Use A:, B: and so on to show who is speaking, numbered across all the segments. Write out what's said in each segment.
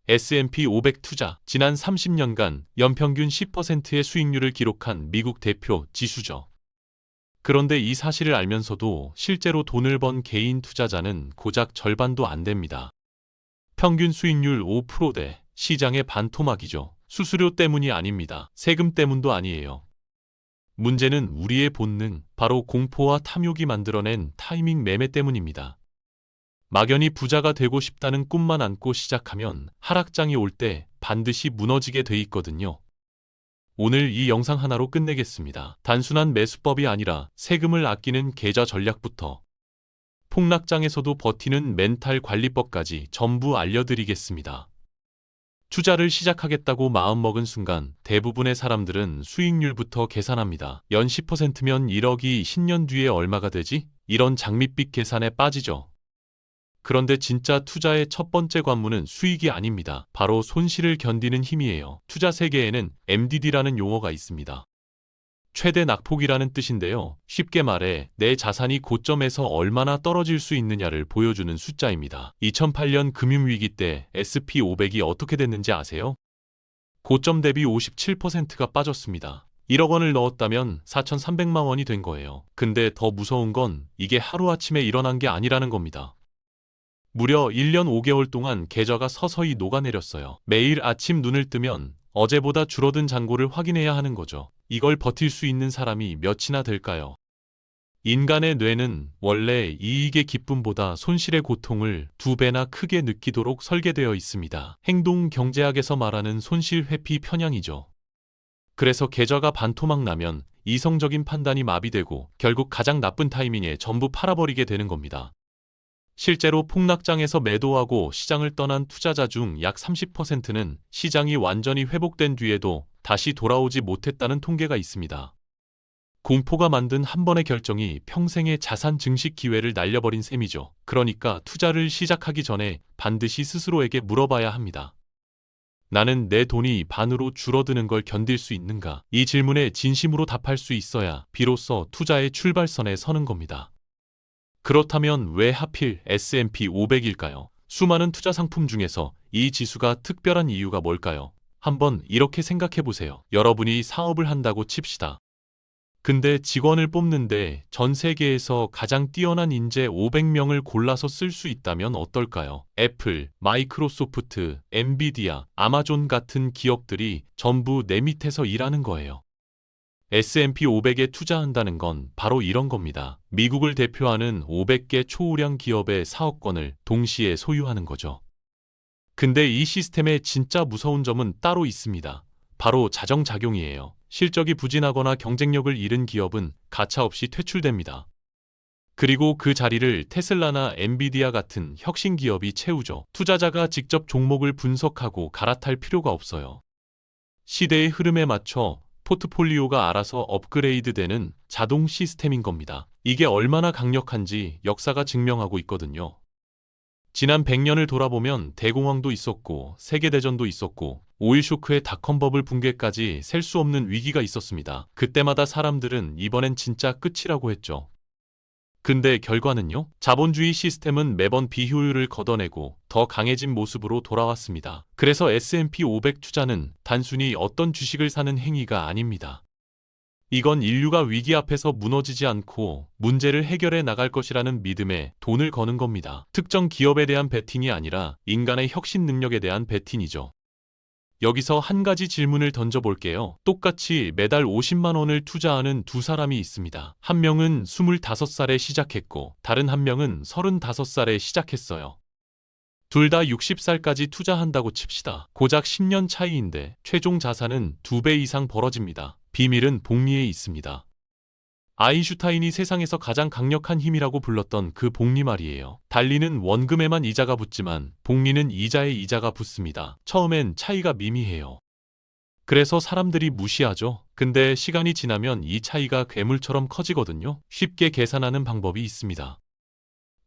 A: S&P 500 투자, 지난 30년간 연평균 10%의 수익률을 기록한 미국 대표 지수죠. 그런데 이 사실을 알면서도 실제로 돈을 번 개인 투자자는 고작 절반도 안 됩니다. 평균 수익률 5%대, 시장의 반토막이죠. 수수료 때문이 아닙니다. 세금 때문도 아니에요. 문제는 우리의 본능, 바로 공포와 탐욕이 만들어낸 타이밍 매매 때문입니다. 막연히 부자가 되고 싶다는 꿈만 안고 시작하면 하락장이 올 때 반드시 무너지게 돼 있거든요. 오늘 이 영상 하나로 끝내겠습니다. 단순한 매수법이 아니라 세금을 아끼는 계좌 전략부터 폭락장에서도 버티는 멘탈 관리법까지 전부 알려드리겠습니다. 투자를 시작하겠다고 마음먹은 순간 대부분의 사람들은 수익률부터 계산합니다. 연 10%면 1억이 10년 뒤에 얼마가 되지? 이런 장밋빛 계산에 빠지죠. 그런데 진짜 투자의 첫 번째 관문은 수익이 아닙니다. 바로 손실을 견디는 힘이에요. 투자 세계에는 MDD라는 용어가 있습니다. 최대 낙폭이라는 뜻인데요. 쉽게 말해 내 자산이 고점에서 얼마나 떨어질 수 있느냐를 보여주는 숫자입니다. 2008년 금융위기 때 S&P 500이 어떻게 됐는지 아세요? 고점 대비 57%가 빠졌습니다. 1억 원을 넣었다면 4,300만 원이 된 거예요. 근데 더 무서운 건 이게 하루아침에 일어난 게 아니라는 겁니다. 무려 1년 5개월 동안 계좌가 서서히 녹아내렸어요. 매일 아침 눈을 뜨면 어제보다 줄어든 잔고를 확인해야 하는 거죠. 이걸 버틸 수 있는 사람이 몇이나 될까요? 인간의 뇌는 원래 이익의 기쁨보다 손실의 고통을 2배나 크게 느끼도록 설계되어 있습니다. 행동 경제학에서 말하는 손실 회피 편향이죠. 그래서 계좌가 반토막 나면 이성적인 판단이 마비되고 결국 가장 나쁜 타이밍에 전부 팔아버리게 되는 겁니다. 실제로 폭락장에서 매도하고 시장을 떠난 투자자 중 약 30%는 시장이 완전히 회복된 뒤에도 다시 돌아오지 못했다는 통계가 있습니다. 공포가 만든 한 번의 결정이 평생의 자산 증식 기회를 날려버린 셈이죠. 그러니까 투자를 시작하기 전에 반드시 스스로에게 물어봐야 합니다. 나는 내 돈이 반으로 줄어드는 걸 견딜 수 있는가? 이 질문에 진심으로 답할 수 있어야 비로소 투자의 출발선에 서는 겁니다. 그렇다면 왜 하필 S&P 500일까요? 수많은 투자 상품 중에서 이 지수가 특별한 이유가 뭘까요? 한번 이렇게 생각해 보세요. 여러분이 사업을 한다고 칩시다. 근데 직원을 뽑는데 전 세계에서 가장 뛰어난 인재 500명을 골라서 쓸 수 있다면 어떨까요? 애플, 마이크로소프트, 엔비디아, 아마존 같은 기업들이 전부 내 밑에서 일하는 거예요. S&P 500에 투자한다는 건 바로 이런 겁니다. 미국을 대표하는 500개 초우량 기업의 사업권을 동시에 소유하는 거죠. 근데 이 시스템의 진짜 무서운 점은 따로 있습니다. 바로 자정작용이에요. 실적이 부진하거나 경쟁력을 잃은 기업은 가차없이 퇴출됩니다. 그리고 그 자리를 테슬라나 엔비디아 같은 혁신 기업이 채우죠. 투자자가 직접 종목을 분석하고 갈아탈 필요가 없어요. 시대의 흐름에 맞춰 포트폴리오가 알아서 업그레이드되는 자동 시스템인 겁니다. 이게 얼마나 강력한지 역사가 증명하고 있거든요. 지난 100년을 돌아보면 대공황도 있었고 세계대전도 있었고 오일 쇼크의 닷컴 버블 붕괴까지 셀 수 없는 위기가 있었습니다. 그때마다 사람들은 이번엔 진짜 끝이라고 했죠. 근데 결과는요? 자본주의 시스템은 매번 비효율을 걷어내고 더 강해진 모습으로 돌아왔습니다. 그래서 S&P 500 투자는 단순히 어떤 주식을 사는 행위가 아닙니다. 이건 인류가 위기 앞에서 무너지지 않고 문제를 해결해 나갈 것이라는 믿음에 돈을 거는 겁니다. 특정 기업에 대한 베팅이 아니라 인간의 혁신 능력에 대한 베팅이죠. 여기서 한 가지 질문을 던져볼게요. 똑같이 매달 50만 원을 투자하는 두 사람이 있습니다. 한 명은 25살에 시작했고 다른 한 명은 35살에 시작했어요. 둘 다 60살까지 투자한다고 칩시다. 고작 10년 차이인데 최종 자산은 2배 이상 벌어집니다. 비밀은 복리에 있습니다. 아인슈타인이 세상에서 가장 강력한 힘이라고 불렀던 그 복리 말이에요. 달리는 원금에만 이자가 붙지만 복리는 이자에 이자가 붙습니다. 처음엔 차이가 미미해요. 그래서 사람들이 무시하죠. 근데 시간이 지나면 이 차이가 괴물처럼 커지거든요. 쉽게 계산하는 방법이 있습니다.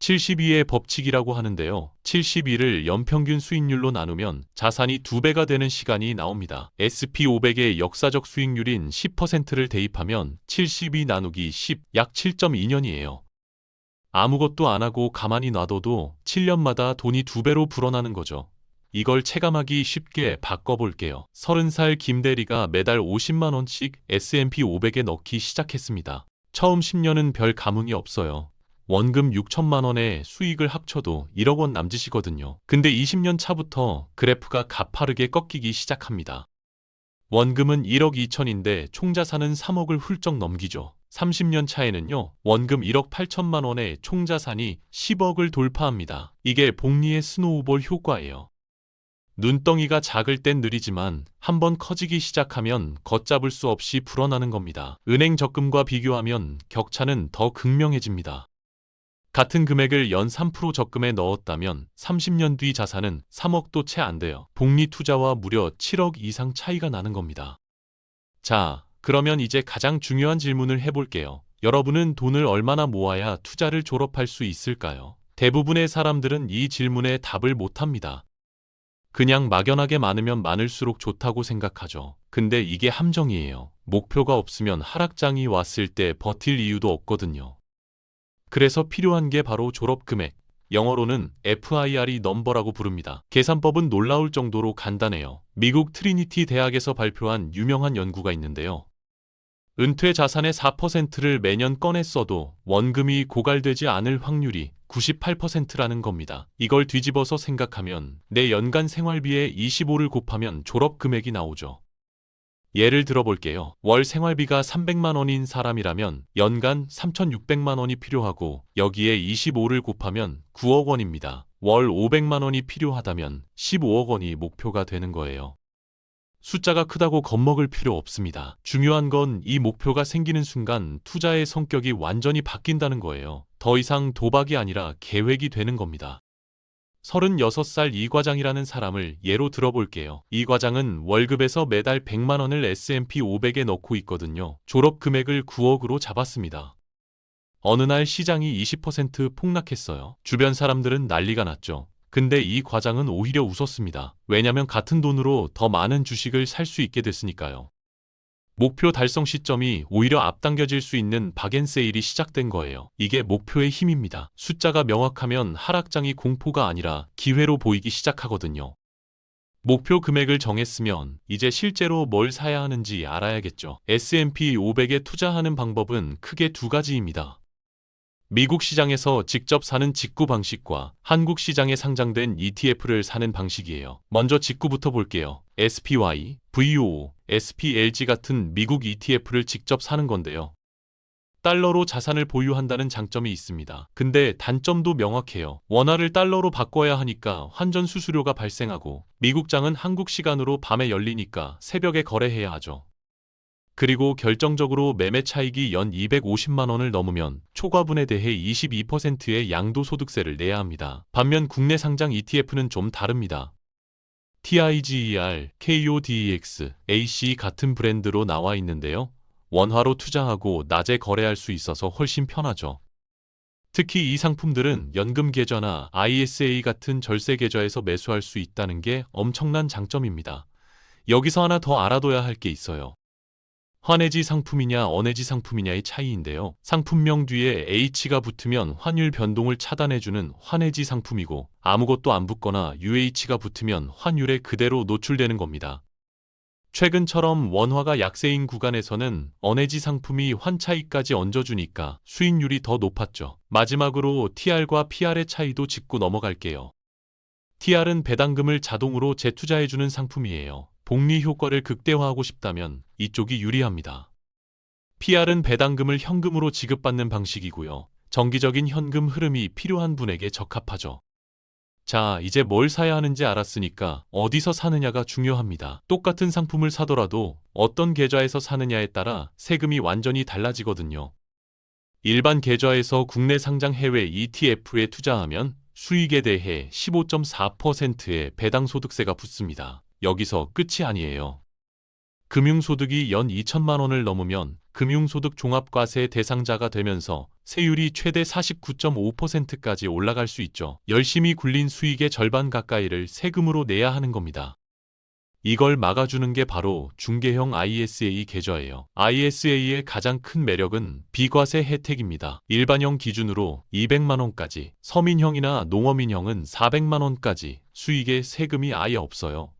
A: 72의 법칙이라고 하는데요. 72를 연평균 수익률로 나누면 자산이 2배가 되는 시간이 나옵니다. S&P 500의 역사적 수익률인 10%를 대입하면 72 나누기 10, 약 7.2년이에요. 아무것도 안 하고 가만히 놔둬도 7년마다 돈이 2배로 불어나는 거죠. 이걸 체감하기 쉽게 바꿔볼게요. 30살 김대리가 매달 50만 원씩 S&P 500에 넣기 시작했습니다. 처음 10년은 별 감흥이 없어요. 원금 6천만 원에 수익을 합쳐도 1억 원 남짓이거든요. 근데 20년 차부터 그래프가 가파르게 꺾이기 시작합니다. 원금은 1억 2천인데 총자산은 3억을 훌쩍 넘기죠. 30년 차에는요, 원금 1억 8천만 원에 총자산이 10억을 돌파합니다. 이게 복리의 스노우볼 효과예요. 눈덩이가 작을 땐 느리지만 한번 커지기 시작하면 걷잡을 수 없이 불어나는 겁니다. 은행 적금과 비교하면 격차는 더 극명해집니다. 같은 금액을 연 3% 적금에 넣었다면 30년 뒤 자산은 3억도 채 안 돼요. 복리 투자와 무려 7억 이상 차이가 나는 겁니다. 자, 그러면 이제 가장 중요한 질문을 해볼게요. 여러분은 돈을 얼마나 모아야 투자를 졸업할 수 있을까요? 대부분의 사람들은 이 질문에 답을 못합니다. 그냥 막연하게 많으면 많을수록 좋다고 생각하죠. 근데 이게 함정이에요. 목표가 없으면 하락장이 왔을 때 버틸 이유도 없거든요. 그래서 필요한 게 바로 졸업금액, 영어로는 FIRE 넘버라고 부릅니다. 계산법은 놀라울 정도로 간단해요. 미국 트리니티 대학에서 발표한 유명한 연구가 있는데요. 은퇴 자산의 4%를 매년 꺼내 써도 원금이 고갈되지 않을 확률이 98%라는 겁니다. 이걸 뒤집어서 생각하면 내 연간 생활비에 25를 곱하면 졸업 금액이 나오죠. 예를 들어볼게요. 월 생활비가 300만 원인 사람이라면 연간 3,600만 원이 필요하고 여기에 25를 곱하면 9억 원입니다. 월 500만 원이 필요하다면 15억 원이 목표가 되는 거예요. 숫자가 크다고 겁먹을 필요 없습니다. 중요한 건 이 목표가 생기는 순간 투자의 성격이 완전히 바뀐다는 거예요. 더 이상 도박이 아니라 계획이 되는 겁니다. 36살 이 과장이라는 사람을 예로 들어볼게요. 이 과장은 월급에서 매달 100만 원을 S&P 500에 넣고 있거든요. 졸업 금액을 9억으로 잡았습니다. 어느 날 시장이 20% 폭락했어요. 주변 사람들은 난리가 났죠. 근데 이 과장은 오히려 웃었습니다. 왜냐면 같은 돈으로 더 많은 주식을 살 수 있게 됐으니까요. 목표 달성 시점이 오히려 앞당겨질 수 있는 박앤세일이 시작된 거예요. 이게 목표의 힘입니다. 숫자가 명확하면 하락장이 공포가 아니라 기회로 보이기 시작하거든요. 목표 금액을 정했으면 이제 실제로 뭘 사야 하는지 알아야겠죠. S&P 500에 투자하는 방법은 크게 두 가지입니다. 미국 시장에서 직접 사는 직구 방식과 한국 시장에 상장된 ETF를 사는 방식이에요. 먼저 직구부터 볼게요. SPY, VOO, SPLG 같은 미국 ETF를 직접 사는 건데요. 달러로 자산을 보유한다는 장점이 있습니다. 근데 단점도 명확해요. 원화를 달러로 바꿔야 하니까 환전 수수료가 발생하고 미국장은 한국 시간으로 밤에 열리니까 새벽에 거래해야 하죠. 그리고 결정적으로 매매 차익이 연 250만 원을 넘으면 초과분에 대해 22%의 양도소득세를 내야 합니다. 반면 국내 상장 ETF는 좀 다릅니다. TIGER, KODEX, AC 같은 브랜드로 나와 있는데요. 원화로 투자하고 낮에 거래할 수 있어서 훨씬 편하죠. 특히 이 상품들은 연금 계좌나 ISA 같은 절세 계좌에서 매수할 수 있다는 게 엄청난 장점입니다. 여기서 하나 더 알아둬야 할 게 있어요. 환해지 상품이냐 언해지 상품이냐의 차이인데요. 상품명 뒤에 H가 붙으면 환율 변동을 차단해주는 환해지 상품이고 아무것도 안 붙거나 UH가 붙으면 환율에 그대로 노출되는 겁니다. 최근처럼 원화가 약세인 구간에서는 언해지 상품이 환차익까지 얹어주니까 수익률이 더 높았죠. 마지막으로 TR과 PR의 차이도 짚고 넘어갈게요. TR은 배당금을 자동으로 재투자해주는 상품이에요. 복리 효과를 극대화하고 싶다면 이쪽이 유리합니다. PR은 배당금을 현금으로 지급받는 방식이고요. 정기적인 현금 흐름이 필요한 분에게 적합하죠. 자, 이제 뭘 사야 하는지 알았으니까 어디서 사느냐가 중요합니다. 똑같은 상품을 사더라도 어떤 계좌에서 사느냐에 따라 세금이 완전히 달라지거든요. 일반 계좌에서 국내 상장 해외 ETF에 투자하면 수익에 대해 15.4%의 배당소득세가 붙습니다. 여기서 끝이 아니에요. 금융소득이 연 2천만 원을 넘으면 금융소득 종합과세 대상자가 되면서 세율이 최대 49.5%까지 올라갈 수 있죠. 열심히 굴린 수익의 절반 가까이를 세금으로 내야 하는 겁니다. 이걸 막아주는 게 바로 중개형 ISA 계좌예요. ISA의 가장 큰 매력은 비과세 혜택입니다. 일반형 기준으로 200만 원까지, 서민형이나 농어민형은 400만 원까지 수익에 세금이 아예 없어요.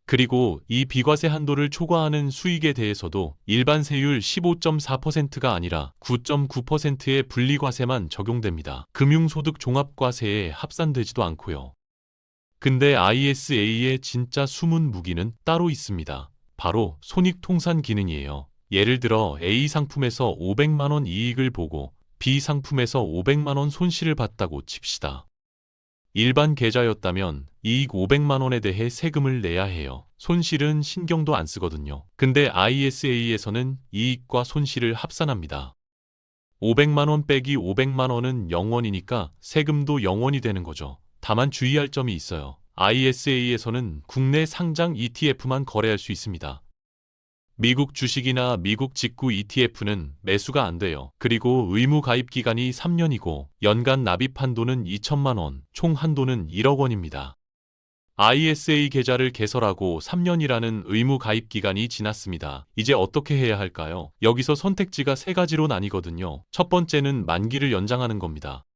A: 그리고 이 비과세 한도를 초과하는 수익에 대해서도 일반 세율 15.4%가 아니라 9.9%의 분리과세만 적용됩니다. 금융소득 종합과세에 합산되지도 않고요. 근데 ISA의 진짜 숨은 무기는 따로 있습니다. 바로 손익통산 기능이에요. 예를 들어 A 상품에서 500만 원 이익을 보고 B 상품에서 500만 원 손실을 봤다고 칩시다. 일반 계좌였다면 이익 500만 원에 대해 세금을 내야 해요. 손실은 신경도 안 쓰거든요. 근데 ISA에서는 이익과 손실을 합산합니다. 500만 원 빼기 500만 원은 0원이니까 세금도 0원이 되는 거죠. 다만 주의할 점이 있어요. ISA에서는 국내 상장 ETF만 거래할 수 있습니다. 미국 주식이나 미국 직구 ETF는 매수가 안 돼요. 그리고 의무 가입 기간이 3년이고 연간 납입 한도는 2천만 원, 총 한도는 1억 원입니다. ISA 계좌를 개설하고 3년이라는 의무 가입 기간이 지났습니다. 이제 어떻게 해야 할까요? 여기서 선택지가 세 가지로 나뉘거든요. 첫 번째는 만기를 연장하는 겁니다.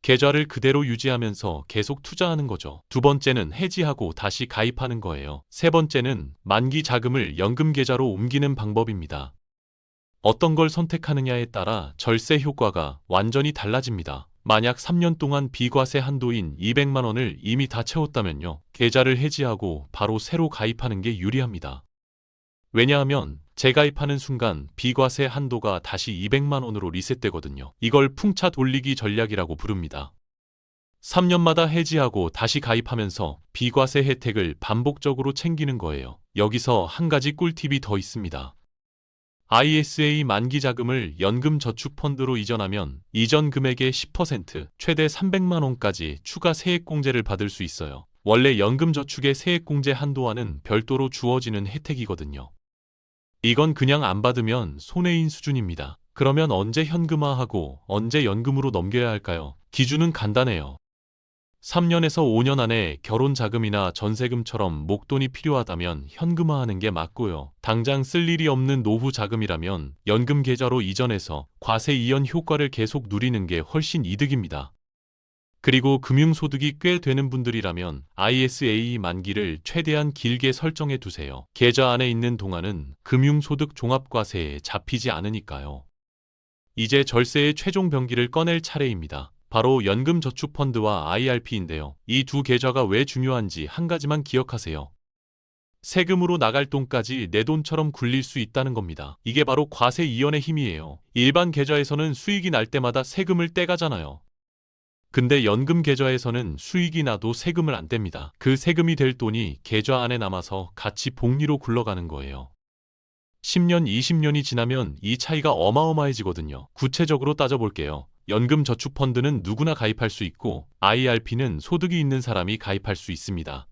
A: 계좌를 그대로 유지하면서 계속 투자하는 거죠. 두 번째는 해지하고 다시 가입하는 거예요. 세 번째는 만기 자금을 연금 계좌로 옮기는 방법입니다. 어떤 걸 선택하느냐에 따라 절세 효과가 완전히 달라집니다. 만약 3년 동안 비과세 한도인 200만 원을 이미 다 채웠다면요. 계좌를 해지하고 바로 새로 가입하는 게 유리합니다. 왜냐하면 재가입하는 순간 비과세 한도가 다시 200만 원으로 리셋되거든요. 이걸 풍차 돌리기 전략이라고 부릅니다. 3년마다 해지하고 다시 가입하면서 비과세 혜택을 반복적으로 챙기는 거예요. 여기서 한 가지 꿀팁이 더 있습니다. ISA 만기 자금을 연금저축펀드로 이전하면 이전 금액의 10%, 최대 300만 원까지 추가 세액공제를 받을 수 있어요. 원래 연금저축의 세액공제 한도와는 별도로 주어지는 혜택이거든요. 이건 그냥 안 받으면 손해인 수준입니다. 그러면 언제 현금화하고 언제 연금으로 넘겨야 할까요? 기준은 간단해요. 3년에서 5년 안에 결혼 자금이나 전세금처럼 목돈이 필요하다면 현금화하는 게 맞고요. 당장 쓸 일이 없는 노후 자금이라면 연금 계좌로 이전해서 과세 이연 효과를 계속 누리는 게 훨씬 이득입니다. 그리고 금융소득이 꽤 되는 분들이라면 ISA 만기를 최대한 길게 설정해 두세요. 계좌 안에 있는 동안은 금융소득 종합과세에 잡히지 않으니까요. 이제 절세의 최종 병기를 꺼낼 차례입니다. 바로 연금저축펀드와 IRP인데요. 이 두 계좌가 왜 중요한지 한 가지만 기억하세요. 세금으로 나갈 돈까지 내 돈처럼 굴릴 수 있다는 겁니다. 이게 바로 과세 이연의 힘이에요. 일반 계좌에서는 수익이 날 때마다 세금을 떼가잖아요. 근데 연금 계좌에서는 수익이 나도 세금을 안 뗍니다. 그 세금이 될 돈이 계좌 안에 남아서 같이 복리로 굴러가는 거예요. 10년, 20년이 지나면 이 차이가 어마어마해지거든요. 구체적으로 따져볼게요. 연금저축펀드는 누구나 가입할 수 있고 IRP는 소득이 있는 사람이 가입할 수 있습니다.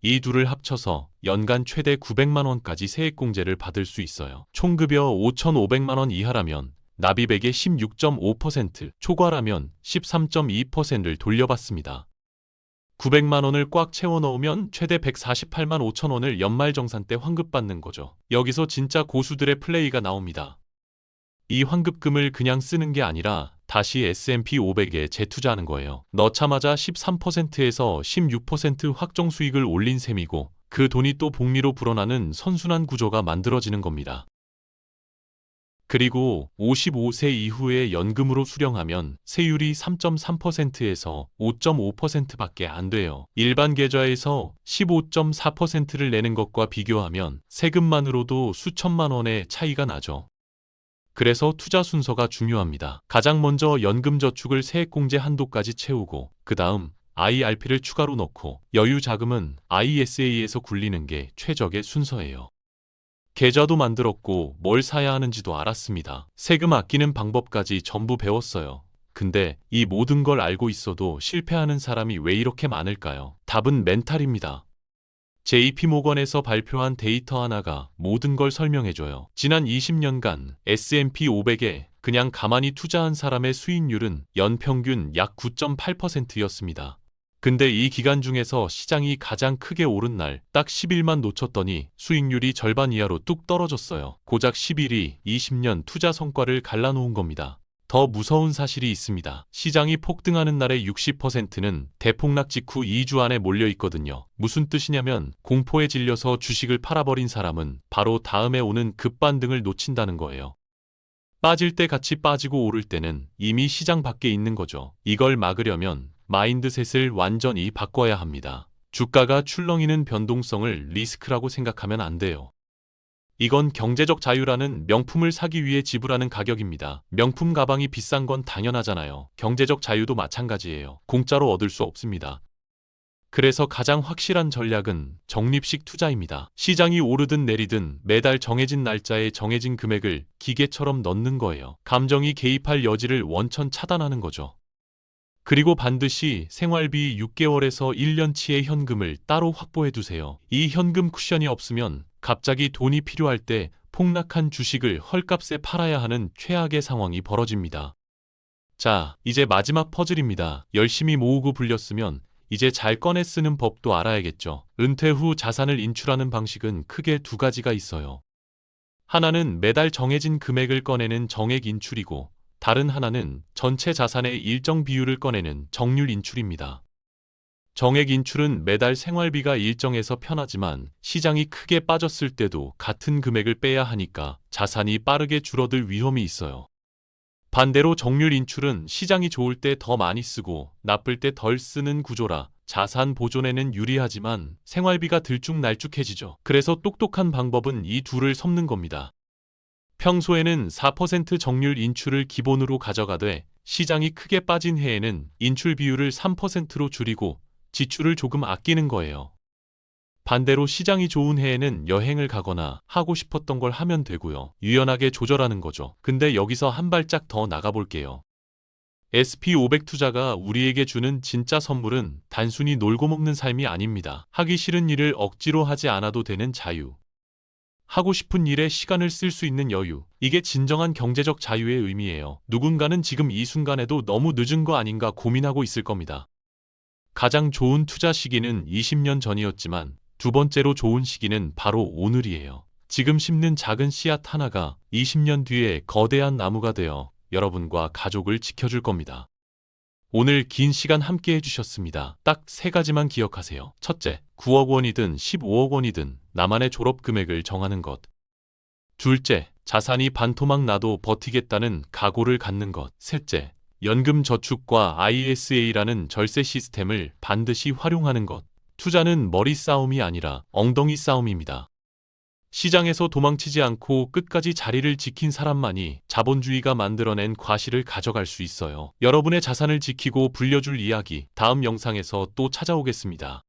A: 이 둘을 합쳐서 연간 최대 900만 원까지 세액공제를 받을 수 있어요. 총급여 5,500만 원 이하라면 납입액의 16.5%, 초과라면 13.2%를 돌려받습니다. 900만 원을 꽉 채워 넣으면 최대 148만 5천 원을 연말정산 때 환급받는 거죠. 여기서 진짜 고수들의 플레이가 나옵니다. 이 환급금을 그냥 쓰는 게 아니라 다시 S&P 500에 재투자하는 거예요. 넣자마자 13%에서 16% 확정 수익을 올린 셈이고 그 돈이 또 복리로 불어나는 선순환 구조가 만들어지는 겁니다. 그리고 55세 이후에 연금으로 수령하면 세율이 3.3%에서 5.5%밖에 안 돼요. 일반 계좌에서 15.4%를 내는 것과 비교하면 세금만으로도 수천만 원의 차이가 나죠. 그래서 투자 순서가 중요합니다. 가장 먼저 연금저축을 세액공제 한도까지 채우고 그 다음 IRP를 추가로 넣고 여유 자금은 ISA에서 굴리는 게 최적의 순서예요. 계좌도 만들었고 뭘 사야 하는지도 알았습니다. 세금 아끼는 방법까지 전부 배웠어요. 근데 이 모든 걸 알고 있어도 실패하는 사람이 왜 이렇게 많을까요? 답은 멘탈입니다. JP모건에서 발표한 데이터 하나가 모든 걸 설명해줘요. 지난 20년간 S&P 500에 그냥 가만히 투자한 사람의 수익률은 연평균 약 9.8%였습니다. 근데 이 기간 중에서 시장이 가장 크게 오른 날 딱 10일만 놓쳤더니 수익률이 절반 이하로 뚝 떨어졌어요. 고작 10일이 20년 투자 성과를 갈라놓은 겁니다. 더 무서운 사실이 있습니다. 시장이 폭등하는 날의 60%는 대폭락 직후 2주 안에 몰려 있거든요. 무슨 뜻이냐면 공포에 질려서 주식을 팔아버린 사람은 바로 다음에 오는 급반등을 놓친다는 거예요. 빠질 때 같이 빠지고 오를 때는 이미 시장 밖에 있는 거죠. 이걸 막으려면 마인드셋을 완전히 바꿔야 합니다. 주가가 출렁이는 변동성을 리스크라고 생각하면 안 돼요. 이건 경제적 자유라는 명품을 사기 위해 지불하는 가격입니다. 명품 가방이 비싼 건 당연하잖아요. 경제적 자유도 마찬가지예요. 공짜로 얻을 수 없습니다. 그래서 가장 확실한 전략은 적립식 투자입니다. 시장이 오르든 내리든 매달 정해진 날짜에 정해진 금액을 기계처럼 넣는 거예요. 감정이 개입할 여지를 원천 차단하는 거죠. 그리고 반드시 생활비 6개월에서 1년치의 현금을 따로 확보해 두세요. 이 현금 쿠션이 없으면 갑자기 돈이 필요할 때 폭락한 주식을 헐값에 팔아야 하는 최악의 상황이 벌어집니다. 자, 이제 마지막 퍼즐입니다. 열심히 모으고 불렸으면 이제 잘 꺼내 쓰는 법도 알아야겠죠. 은퇴 후 자산을 인출하는 방식은 크게 두 가지가 있어요. 하나는 매달 정해진 금액을 꺼내는 정액 인출이고, 다른 하나는 전체 자산의 일정 비율을 꺼내는 정률 인출입니다. 정액 인출은 매달 생활비가 일정해서 편하지만 시장이 크게 빠졌을 때도 같은 금액을 빼야 하니까 자산이 빠르게 줄어들 위험이 있어요. 반대로 정률 인출은 시장이 좋을 때 더 많이 쓰고 나쁠 때 덜 쓰는 구조라 자산 보존에는 유리하지만 생활비가 들쭉날쭉해지죠. 그래서 똑똑한 방법은 이 둘을 섞는 겁니다. 평소에는 4% 정률 인출을 기본으로 가져가되 시장이 크게 빠진 해에는 인출 비율을 3%로 줄이고 지출을 조금 아끼는 거예요. 반대로 시장이 좋은 해에는 여행을 가거나 하고 싶었던 걸 하면 되고요. 유연하게 조절하는 거죠. 근데 여기서 한 발짝 더 나가볼게요. SP500 투자가 우리에게 주는 진짜 선물은 단순히 놀고 먹는 삶이 아닙니다. 하기 싫은 일을 억지로 하지 않아도 되는 자유. 하고 싶은 일에 시간을 쓸 수 있는 여유. 이게 진정한 경제적 자유의 의미예요. 누군가는 지금 이 순간에도 너무 늦은 거 아닌가 고민하고 있을 겁니다. 가장 좋은 투자 시기는 20년 전이었지만 두 번째로 좋은 시기는 바로 오늘이에요. 지금 심는 작은 씨앗 하나가 20년 뒤에 거대한 나무가 되어 여러분과 가족을 지켜줄 겁니다. 오늘 긴 시간 함께 해주셨습니다. 딱 세 가지만 기억하세요. 첫째, 9억 원이든 15억 원이든 나만의 졸업 금액을 정하는 것. 둘째, 자산이 반토막 나도 버티겠다는 각오를 갖는 것. 셋째, 연금 저축과 ISA라는 절세 시스템을 반드시 활용하는 것. 투자는 머리 싸움이 아니라 엉덩이 싸움입니다. 시장에서 도망치지 않고 끝까지 자리를 지킨 사람만이 자본주의가 만들어낸 과실을 가져갈 수 있어요. 여러분의 자산을 지키고 불려줄 이야기 다음 영상에서 또 찾아오겠습니다.